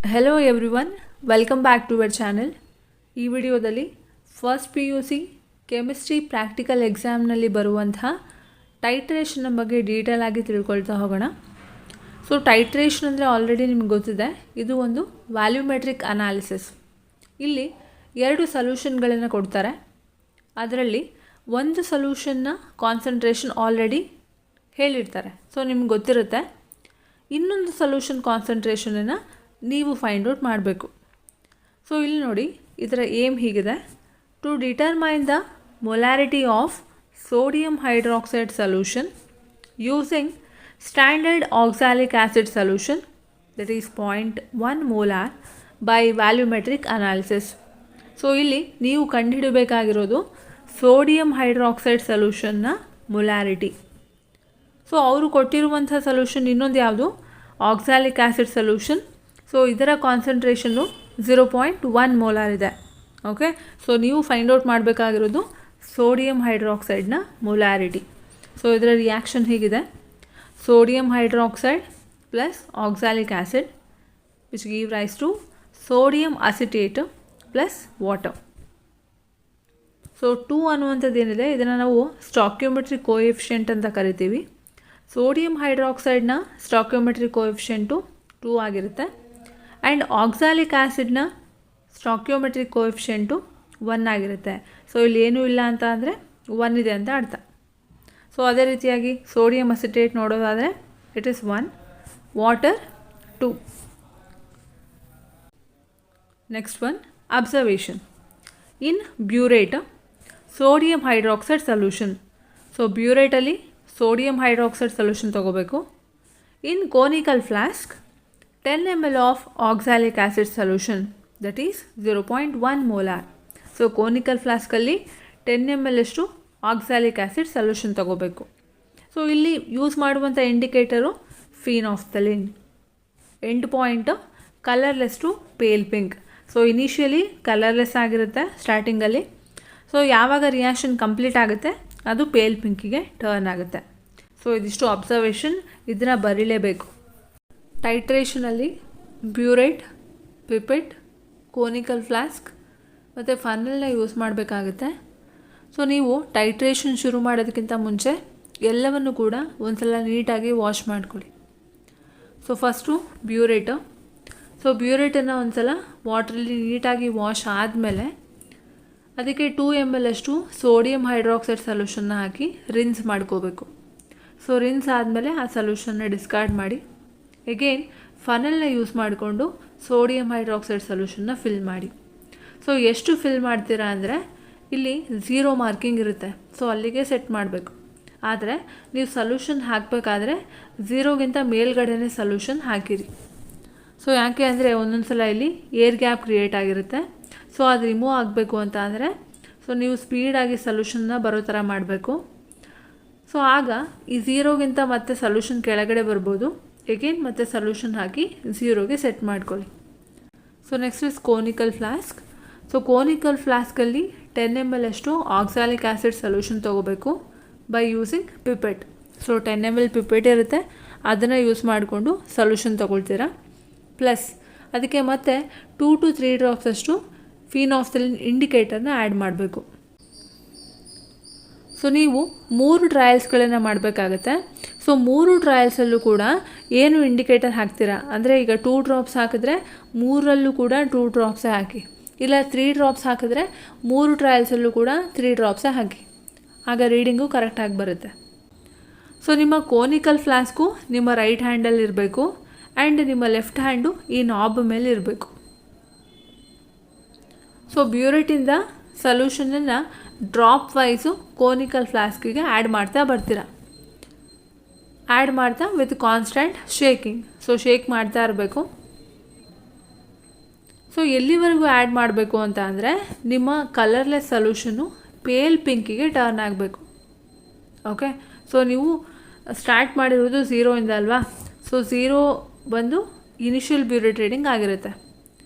Hello everyone, welcome back to our channel. ಈ ವಿಡಿಯೋದಲ್ಲಿ first PUC chemistry practical ಎಕ್ಸಾಮ್ನಲ್ಲಿ ಬರುವಂತಹ ಟೈಟ್ರೇಷನ್ನ ಬಗ್ಗೆ ಡೀಟೇಲ್ ಆಗಿ ತಿಳ್ಕೊಳ್ತಾ ಹೋಗೋಣ. ಸೊ ಟೈಟ್ರೇಷನ್ ಅಂದರೆ ಆಲ್ರೆಡಿ ನಿಮ್ಗೆ ಗೊತ್ತಿದೆ, ಇದು ಒಂದು ವ್ಯಾಲ್ಯೂಮೆಟ್ರಿಕ್ ಅನಾಲಿಸಿಸ್. ಇಲ್ಲಿ 2 ಸೊಲ್ಯೂಷನ್ಗಳನ್ನು ಕೊಡ್ತಾರೆ. ಅದರಲ್ಲಿ ಒಂದು ಸೊಲ್ಯೂಷನ್ನ ಕಾನ್ಸಂಟ್ರೇಷನ್ ಆಲ್ರೆಡಿ ಹೇಳಿರ್ತಾರೆ, ಸೊ ನಿಮ್ಗೆ ಗೊತ್ತಿರುತ್ತೆ. ಇನ್ನೊಂದು ಸೊಲ್ಯೂಷನ್ ಕಾನ್ಸಂಟ್ರೇಷನನ್ನು ನೀವು ಫೈಂಡ್ ಔಟ್ ಮಾಡಬೇಕು. ಸೊ ಇಲ್ಲಿ ನೋಡಿ, ಇದರ ಏಮ್ ಹೀಗಿದೆ: to determine the molarity of sodium hydroxide solution using standard oxalic acid solution that is 0.1 molar by volumetric analysis. So ಇಲ್ಲಿ ನೀವು ಕಂಡುಹಿಡಬೇಕಾಗಿರೋದು ಸೋಡಿಯಂ ಹೈಡ್ರಾಕ್ಸೈಡ್ ಸೊಲ್ಯೂಷನ್ನ ಮೊಲಾರಿಟಿ. ಸೊ ಅವರು ಕೊಟ್ಟಿರುವಂಥ ಸೊಲ್ಯೂಷನ್ ಇನ್ನೊಂದು ಯಾವುದು, ಆಕ್ಸಾಲಿಕ್ ಆಸಿಡ್ ಸೊಲ್ಯೂಷನ್. ಸೊ ಇದರ ಕಾನ್ಸಂಟ್ರೇಷನ್ನು 0.1 ಮೋಲಾರ್ ಇದೆ. ಓಕೆ, ಸೊ ನೀವು ಫೈಂಡ್ ಔಟ್ ಮಾಡಬೇಕಾಗಿರೋದು ಸೋಡಿಯಂ ಹೈಡ್ರಾಕ್ಸೈಡ್ನ ಮೊಲಾರಿಟಿ. ಸೊ ಇದರ ರಿಯಾಕ್ಷನ್ ಹೀಗಿದೆ: sodium hydroxide plus oxalic acid which give rise to sodium acetate plus water. So 2 ಅನ್ನುವಂಥದ್ದು ಏನಿದೆ, ಇದನ್ನು ನಾವು ಸ್ಟಾಕ್ಯೋಮೆಟ್ರಿಕ್ ಕೋಎಫಿಷಿಯೆಂಟ್ ಅಂತ ಕರಿತೀವಿ. ಸೋಡಿಯಂ ಹೈಡ್ರಾಕ್ಸೈಡ್ನ ಸ್ಟಾಕ್ಯೋಮೆಟ್ರಿಕ್ ಕೋಎಫಿಷಿಯೆಂಟು 2 ಆಗಿರುತ್ತೆ. ಆ್ಯಂಡ್ ಆಕ್ಸಾಲಿಕ್ ಆ್ಯಸಿಡ್ನ ಸ್ಟಾಕ್ಯೋಮೆಟ್ರಿಕ್ ಕೋಎಫಿಷಿಯೆಂಟು 1 ಆಗಿರುತ್ತೆ. ಸೊ ಇಲ್ಲಿ ಏನೂ ಇಲ್ಲ ಅಂತ ಅಂದರೆ 1 ಇದೆ ಅಂತ ಅರ್ಥ. ಸೊ ಅದೇ ರೀತಿಯಾಗಿ ಸೋಡಿಯಂ ಅಸಿಟೇಟ್ ನೋಡೋದಾದರೆ it is 1, water 2. Next one, observation. In burette sodium hydroxide solution. So ಬ್ಯೂರೇಟಲ್ಲಿ ಸೋಡಿಯಂ ಹೈಡ್ರಾಕ್ಸೈಡ್ ಸೊಲ್ಯೂಷನ್ ತೊಗೋಬೇಕು. In conical flask 10 ml of oxalic acid solution that is 0.1 molar. So conical ಫ್ಲಾಸ್ಕಲ್ಲಿ 10 ml ಅಷ್ಟು oxalic acid solution ತೊಗೋಬೇಕು. So ಇಲ್ಲಿ use ಮಾಡುವಂಥ indicator phenolphthalein. End point colourless to pale pink. So initially colourless ಆಗಿರುತ್ತೆ ಸ್ಟಾರ್ಟಿಂಗಲ್ಲಿ. So ಯಾವಾಗ reaction complete ಆಗುತ್ತೆ ಅದು ಪೇಲ್ ಪಿಂಕಿಗೆ ಟರ್ನ್ ಆಗುತ್ತೆ. ಸೊ ಇದಿಷ್ಟು ಅಬ್ಸರ್ವೇಷನ್, ಇದನ್ನು ಬರೀಲೇಬೇಕು. ಟೈಟ್ರೇಷನಲ್ಲಿ ಬ್ಯೂರೇಟ್, ಪಿಪೆಟ್, ಕೋನಿಕಲ್ ಫ್ಲಾಸ್ಕ್ ಮತ್ತು ಫನ್ನಲ್ನ ಯೂಸ್ ಮಾಡಬೇಕಾಗುತ್ತೆ. ಸೊ ನೀವು ಟೈಟ್ರೇಷನ್ ಶುರು ಮಾಡೋದಕ್ಕಿಂತ ಮುಂಚೆ ಎಲ್ಲವನ್ನು ಕೂಡ ಒಂದ್ಸಲ ನೀಟಾಗಿ ವಾಶ್ ಮಾಡ್ಕೊಳ್ಳಿ. So first burette. ಸೊ ಬ್ಯೂರೇಟನ್ನು ಒಂದ್ಸಲ ವಾಟ್ರಲ್ಲಿ ನೀಟಾಗಿ ವಾಶ್ ಆದಮೇಲೆ ಅದಕ್ಕೆ 2 ml ಅಷ್ಟು ಸೋಡಿಯಂ ಹೈಡ್ರಾಕ್ಸೈಡ್ ಸೊಲ್ಯೂಷನ್ನ ಹಾಕಿ ರಿನ್ಸ್ ಮಾಡ್ಕೋಬೇಕು. ಸೊ ರಿನ್ಸ್ ಆದಮೇಲೆ ಆ ಸೊಲ್ಯೂಷನ್ನ ಡಿಸ್ಕಾರ್ಡ್ ಮಾಡಿ ಎಗೇನ್ ಫನಲ್ನ ಯೂಸ್ ಮಾಡಿಕೊಂಡು ಸೋಡಿಯಂ ಹೈಡ್ರಾಕ್ಸೈಡ್ ಸೊಲ್ಯೂಷನ್ನ ಫಿಲ್ ಮಾಡಿ. ಸೊ ಎಷ್ಟು ಫಿಲ್ ಮಾಡ್ತೀರಾ ಅಂದರೆ ಇಲ್ಲಿ 0 ಮಾರ್ಕಿಂಗ್ ಇರುತ್ತೆ, ಸೊ ಅಲ್ಲಿಗೆ ಸೆಟ್ ಮಾಡಬೇಕು. ಆದರೆ ನೀವು ಸೊಲ್ಯೂಷನ್ ಹಾಕಬೇಕಾದ್ರೆ 0ಗಿಂತ ಮೇಲ್ಗಡೆನೇ ಸೊಲ್ಯೂಷನ್ ಹಾಕಿರಿ. ಸೊ ಯಾಕೆ ಅಂದರೆ ಒಂದೊಂದು ಸಲ ಇಲ್ಲಿ ಏರ್ ಗ್ಯಾಪ್ ಕ್ರಿಯೇಟ್ ಆಗಿರುತ್ತೆ. ಸೊ ಅದು ರಿಮೂವ್ ಆಗಬೇಕು ಅಂತ ಅಂದರೆ ಸೊ ನೀವು ಸ್ಪೀಡಾಗಿ ಸೊಲ್ಯೂಷನ್ನ ಬರೋ ಥರ ಮಾಡಬೇಕು. ಸೊ ಆಗ ಈ 0ಗಿಂತ ಮತ್ತೆ ಸೊಲ್ಯೂಷನ್ ಕೆಳಗಡೆ ಬರ್ಬೋದು. ಎಗೇನ್ ಮತ್ತೆ ಸೊಲ್ಯೂಷನ್ ಹಾಕಿ 0ಗೆ ಸೆಟ್ ಮಾಡ್ಕೊಳ್ಳಿ. So next is conical flask. So conical ಫ್ಲಾಸ್ಕಲ್ಲಿ 10 ml ಅಷ್ಟು ಆಕ್ಸಾಲಿಕ್ ಆಸಿಡ್ ಸೊಲ್ಯೂಷನ್ ತೊಗೋಬೇಕು by using pipette. So 10 ml pipette ಇರುತ್ತೆ, ಅದನ್ನು ಯೂಸ್ ಮಾಡಿಕೊಂಡು ಸೊಲ್ಯೂಷನ್ ತೊಗೊಳ್ತೀರಾ. ಪ್ಲಸ್ ಅದಕ್ಕೆ ಮತ್ತೆ 2 to 3 ಡ್ರಾಪ್ಸ್ ಅಷ್ಟು ಫಿನಾಫ್ಥಲಿನ್ ಇಂಡಿಕೇಟರ್ನ ಆ್ಯಡ್ ಮಾಡಬೇಕು. ಸೊ ನೀವು 3 ಟ್ರಯಲ್ಸ್ಗಳನ್ನು ಮಾಡಬೇಕಾಗತ್ತೆ. ಸೊ 3 ಟ್ರಯಲ್ಸಲ್ಲೂ ಕೂಡ ಏನು ಇಂಡಿಕೇಟರ್ ಹಾಕ್ತೀರಾ ಅಂದರೆ ಈಗ 2 ಡ್ರಾಪ್ಸ್ ಹಾಕಿದ್ರೆ 3ರಲ್ಲೂ ಕೂಡ 2 ಡ್ರಾಪ್ಸೇ ಹಾಕಿ, ಇಲ್ಲ 3 ಡ್ರಾಪ್ಸ್ ಹಾಕಿದ್ರೆ 3 ಟ್ರಯಲ್ಸಲ್ಲೂ ಕೂಡ 3 ಡ್ರಾಪ್ಸೇ ಹಾಕಿ. ಆಗ ರೀಡಿಂಗು ಕರೆಕ್ಟಾಗಿ ಬರುತ್ತೆ. ಸೊ ನಿಮ್ಮ ಕೋನಿಕಲ್ ಫ್ಲಾಸ್ಕು ನಿಮ್ಮ ರೈಟ್ ಹ್ಯಾಂಡಲ್ಲಿ ಇರಬೇಕು ಆ್ಯಂಡ್ ನಿಮ್ಮ ಲೆಫ್ಟ್ ಹ್ಯಾಂಡು ಈ ನಾಬ್ ಮೇಲೆ ಇರಬೇಕು. ಸೊ ಬ್ಯೂರೇಟಿಂದ ಸೊಲ್ಯೂಷನನ್ನು ಡ್ರಾಪ್ ವೈಸು ಕೋನಿಕಲ್ ಫ್ಲಾಸ್ಕಿಗೆ ಆ್ಯಡ್ ಮಾಡ್ತಾ ಬರ್ತೀರಾ. ಆ್ಯಡ್ ಮಾಡ್ತಾ with constant shaking. So shake ಮಾಡ್ತಾ ಇರಬೇಕು. ಸೊ ಎಲ್ಲಿವರೆಗೂ ಆ್ಯಡ್ ಮಾಡಬೇಕು ಅಂತ ಅಂದರೆ ನಿಮ್ಮ ಕಲರ್ಲೆಸ್ ಸೊಲ್ಯೂಷನ್ನು ಪೇಲ್ ಪಿಂಕಿಗೆ ಟರ್ನ್ ಆಗಬೇಕು. ಓಕೆ, ಸೊ ನೀವು ಸ್ಟಾರ್ಟ್ ಮಾಡಿರೋದು 0ಇಂದ ಅಲ್ವಾ. ಸೊ 0 ಬಂದು ಇನಿಷಿಯಲ್ ಬ್ಯೂರೇಟ್ ರೀಡಿಂಗ್ ಆಗಿರುತ್ತೆ.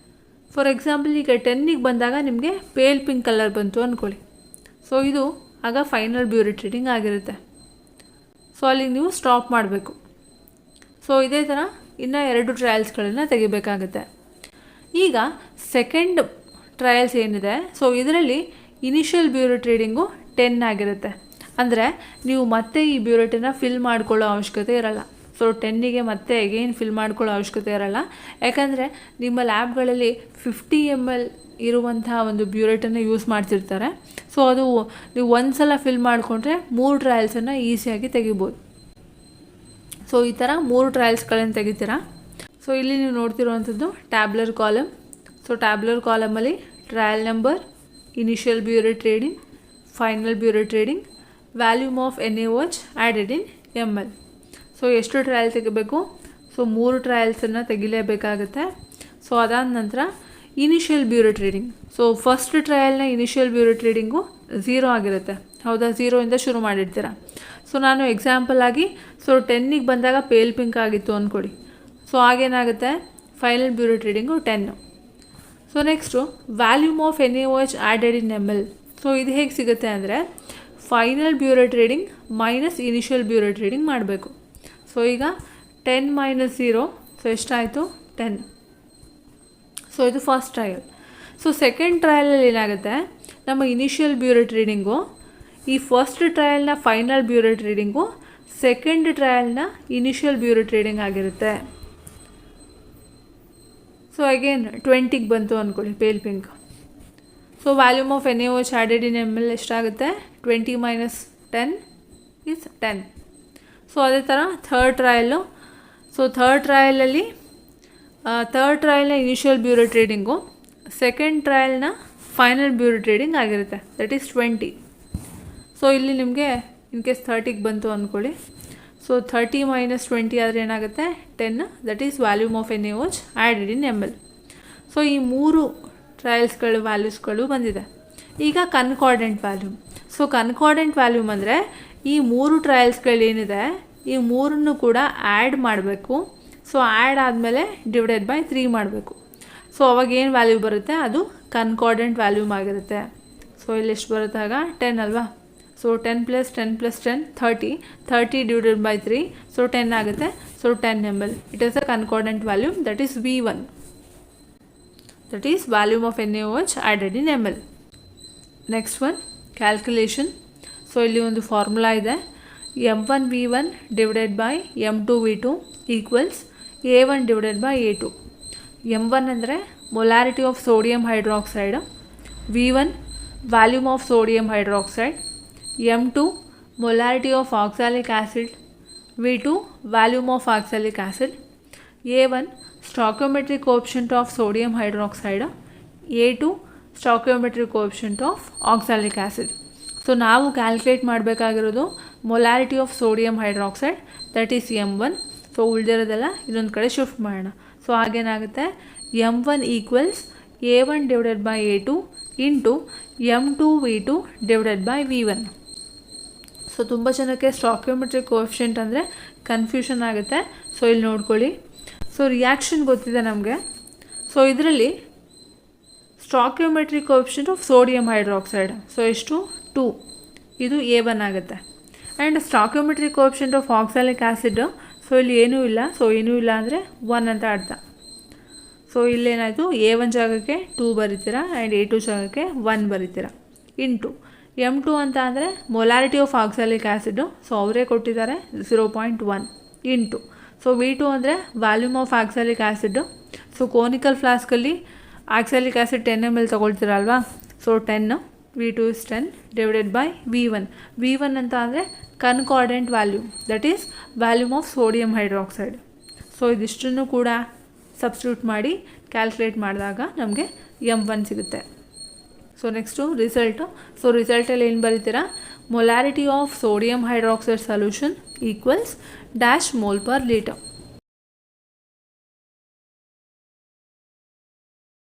ಫಾರ್ ಎಕ್ಸಾಂಪಲ್ ಈಗ 10ಗೆ ಬಂದಾಗ ನಿಮಗೆ ಪೇಲ್ ಪಿಂಕ್ ಕಲರ್ ಬಂತು ಅಂದ್ಕೊಳ್ಳಿ. ಸೊ ಇದು ಆಗ ಫೈನಲ್ ಬ್ಯೂರೇಟ್ ರೀಡಿಂಗ್ ಆಗಿರುತ್ತೆ. ಸೊ ಅಲ್ಲಿಗೆ ನೀವು ಸ್ಟಾಪ್ ಮಾಡಬೇಕು. ಸೊ ಇದೇ ಥರ ಇನ್ನು 2 ಟ್ರಯಲ್ಸ್ಗಳನ್ನು ತೆಗಿಬೇಕಾಗುತ್ತೆ. ಈಗ ಸೆಕೆಂಡ್ ಟ್ರಯಲ್ಸ್ ಏನಿದೆ, ಸೊ ಇದರಲ್ಲಿ ಇನಿಷಿಯಲ್ ಬ್ಯೂರೇಟ್ ರೀಡಿಂಗು 10 ಆಗಿರುತ್ತೆ. ಅಂದರೆ ನೀವು ಮತ್ತೆ ಈ ಬ್ಯೂರೇಟನ್ನು ಫಿಲ್ ಮಾಡ್ಕೊಳ್ಳೋ ಅವಶ್ಯಕತೆ ಇರಲ್ಲ. ಸೊ 10ಗೆ ಮತ್ತೆ ಅಗೇನ್ ಫಿಲ್ ಮಾಡ್ಕೊಳ್ಳೋ ಅವಶ್ಯಕತೆ ಇರಲ್ಲ. ಯಾಕಂದರೆ ನಿಮ್ಮ ಲ್ಯಾಬ್ಗಳಲ್ಲಿ 50 ml ಇರುವಂಥ ಒಂದು ಬ್ಯೂರೇಟನ್ನು ಯೂಸ್ ಮಾಡ್ತಿರ್ತಾರೆ. ಸೊ ಅದು ನೀವು ಒಂದು ಸಲ ಫಿಲ್ ಮಾಡಿಕೊಂಡ್ರೆ 3 ಟ್ರಯಲ್ಸನ್ನು ಈಸಿಯಾಗಿ ತೆಗಿಬೋದು. ಸೊ ಈ ಥರ 3 ಟ್ರಯಲ್ಸ್ಗಳನ್ನು ತೆಗಿತೀರಾ. ಸೊ ಇಲ್ಲಿ ನೀವು ನೋಡ್ತಿರುವಂಥದ್ದು ಟ್ಯಾಬ್ಲರ್ ಕಾಲಮ್. ಸೊ ಟ್ಯಾಬ್ಲರ್ ಕಾಲಮಲ್ಲಿ trial number, initial burette reading, final burette reading, volume of NaOH added in ml. So ಎಷ್ಟು ಟ್ರಯಲ್ ತೆಗಿಬೇಕು? ಸೊ 3 ಟ್ರಯಲ್ಸನ್ನು ತೆಗಿಲೇಬೇಕಾಗುತ್ತೆ. ಸೊ ಅದಾದ ನಂತರ initial burette reading. So first ಟ್ರಯಲ್ನ ಇನಿಷಿಯಲ್ ಬ್ಯೂರೇಟ್ ರೀಡಿಂಗು 0 ಆಗಿರುತ್ತೆ. ಹೌದಾ? 0ಇಂದ ಶುರು ಮಾಡಿರ್ತೀರ. ಸೊ ನಾನು ಎಕ್ಸಾಂಪಲ್ ಆಗಿ ಸೊ 10ಗೆ ಬಂದಾಗ ಪೇಲ್ ಪಿಂಕ್ ಆಗಿತ್ತು ಅಂದ್ಕೊಡಿ. ಸೊ ಆಗೇನಾಗುತ್ತೆ, final burette reading 10. So next volume of NaOH added in ml. So ಇದು ಹೇಗೆ ಸಿಗುತ್ತೆ ಅಂದರೆ final burette reading minus initial burette reading ಮಾಡಬೇಕು. ಸೊ ಈಗ 10 - 0, ಸೊ ಎಷ್ಟಾಯಿತು? 10. ಸೊ ಇದು ಫಸ್ಟ್ ಟ್ರಯಲ್. ಸೊ ಸೆಕೆಂಡ್ ಟ್ರಯಲಲ್ಲಿ ಏನಾಗುತ್ತೆ, ನಮ್ಮ ಇನಿಷಿಯಲ್ ಬ್ಯೂರೇಟ್ ರೀಡಿಂಗು ಈ ಫಸ್ಟ್ ಟ್ರಯಲ್ನ ಫೈನಲ್ ಬ್ಯೂರೇಟ್ ರೀಡಿಂಗು ಸೆಕೆಂಡ್ ಟ್ರಯಲ್ನ ಇನಿಷಿಯಲ್ ಬ್ಯೂರೇಟ್ ರೀಡಿಂಗ್ ಆಗಿರುತ್ತೆ. ಸೊ ಅಗೇನ್ 20ಗೆ ಬಂತು ಅಂದ್ಕೊಳ್ಳಿ pale pink. So volume of NaOH added in ml ಎಷ್ಟಾಗುತ್ತೆ? 20 - 10 is 10. ಸೊ ಅದೇ ಥರ ಥರ್ಡ್ ಟ್ರಯಲ್ಲು. ಸೊ ಥರ್ಡ್ ಟ್ರಯಲಲ್ಲಿ ಥರ್ಡ್ ಟ್ರಯಲ್ನ ಇನಿಷಿಯಲ್ ಬ್ಯೂರೇಟ್ ರೀಡಿಂಗು ಸೆಕೆಂಡ್ ಟ್ರಯಲ್ನ ಫೈನಲ್ ಬ್ಯೂರೇಟ್ ರೀಡಿಂಗ್ ಆಗಿರುತ್ತೆ, ದಟ್ ಈಸ್ 20. ಸೊ ಇಲ್ಲಿ ನಿಮಗೆ ಇನ್ ಕೇಸ್ 30ಗೆ ಬಂತು ಅಂದ್ಕೊಳ್ಳಿ. ಸೊ 30 - 20 ಆದರೆ ಏನಾಗುತ್ತೆ? 10, that is volume of NaOH added in ml. So ಈ 3 ಟ್ರಯಲ್ಸ್ಗಳು ವ್ಯಾಲ್ಯೂಸ್ಗಳು ಬಂದಿದೆ. ಈಗ concordant volume. So concordant volume ಅಂದರೆ ಈ 3 ಟ್ರಯಲ್ಸ್ಗಳೇನಿದೆ ಈ 3 ಕೂಡ ಆ್ಯಡ್ ಮಾಡಬೇಕು. ಸೊ ಆ್ಯಡ್ ಆದಮೇಲೆ ಡಿವೈಡೆಡ್ ಬೈ 3 ಮಾಡಬೇಕು. ಸೊ ಅವಾಗ ಏನು ವ್ಯಾಲ್ಯೂ ಬರುತ್ತೆ? ಅದು ಕನ್ಕಾರ್ಡೆಂಟ್ ವ್ಯಾಲ್ಯೂಮ್ ಆಗಿರುತ್ತೆ. ಸೊ ಇಲ್ಲಿ ಎಷ್ಟು ಬರುತ್ತೆ ಆಗ? 10 ಅಲ್ವಾ? ಸೊ 10 + 10 + 10 30 ಡಿವೈಡೆಡ್ ಬೈ 3, ಸೊ 10 ಆಗುತ್ತೆ. So 10 ml. It is a concordant volume, that is V1. That is volume of NaOH added in ml. Next one calculation. So ಇಲ್ಲಿ ಒಂದು ಫಾರ್ಮುಲಾ ಇದೆ. M1V1 divided by M2V2 equals A1 divided by A2. M1 ಅಂದರೆ molarity of sodium hydroxide, V1 volume of sodium hydroxide, M2 molarity of oxalic acid, V2 volume of oxalic acid, A1 stoichiometric coefficient of sodium hydroxide, A2 stoichiometric coefficient of oxalic acid. So ನಾವು calculate ಮಾಡಬೇಕಾಗಿರೋದು molarity of sodium hydroxide, that is M1. So ಉಳಿದಿರೋದೆಲ್ಲ ಇನ್ನೊಂದು ಕಡೆ shift ಮಾಡೋಣ. So ಹಾಗೇನಾಗುತ್ತೆ, M1 equals A1 divided by A2 into M2V2 divided by V1. So ತುಂಬ ಜನಕ್ಕೆ stoichiometric coefficient ಅಂದರೆ ಕನ್ಫ್ಯೂಷನ್ ಆಗುತ್ತೆ. ಸೊ ಇಲ್ಲಿ ನೋಡ್ಕೊಳ್ಳಿ. ಸೊ ರಿಯಾಕ್ಷನ್ ಗೊತ್ತಿದೆ ನಮಗೆ. ಸೊ ಇದರಲ್ಲಿ stoichiometric coefficient of sodium hydroxide so ಎಷ್ಟು? 2. ಇದು A1 ಆಗುತ್ತೆ. And stoichiometric coefficient of oxalic acid so ಇಲ್ಲಿ ಏನೂ ಇಲ್ಲ. ಸೊ ಏನೂ ಇಲ್ಲ ಅಂದರೆ 1 ಅಂತ ಅರ್ಥ. ಸೊ ಇಲ್ಲೇನಾಯಿತು, A1 ಜಾಗಕ್ಕೆ 2 ಬರೀತೀರಾ ಆ್ಯಂಡ್ A2 ಜಾಗಕ್ಕೆ 1 ಬರೀತೀರಾ. ಇಂಟು M2 ಅಂತ ಅಂದರೆ molarity of oxalic acid, so ಅವರೇ ಕೊಟ್ಟಿದ್ದಾರೆ 0.1 ಇಂಟು. ಸೊ V2 ಅಂದರೆ volume of oxalic acid. So conical ಫ್ಲಾಸ್ಕಲ್ಲಿ ಆಕ್ಸಾಲಿಕ್ ಆ್ಯಸಿಡ್ 10 ml ತೊಗೊಳ್ತೀರಲ್ವಾ. So 10, V2 is 10 divided by V1. V1 ಅಂತ ಅಂದರೆ concordant volume, that is volume of sodium hydroxide. So ಇದಿಷ್ಟನ್ನು ಕೂಡ substitute ಮಾಡಿ ಕ್ಯಾಲ್ಕುಲೇಟ್ ಮಾಡಿದಾಗ ನಮಗೆ M1 ಸಿಗುತ್ತೆ. So next result. ಸೊ ರಿಸಲ್ಟಲ್ಲಿ ಏನು ಬರೀತೀರಾ? Molarity of sodium hydroxide solution equals dash mole per litre.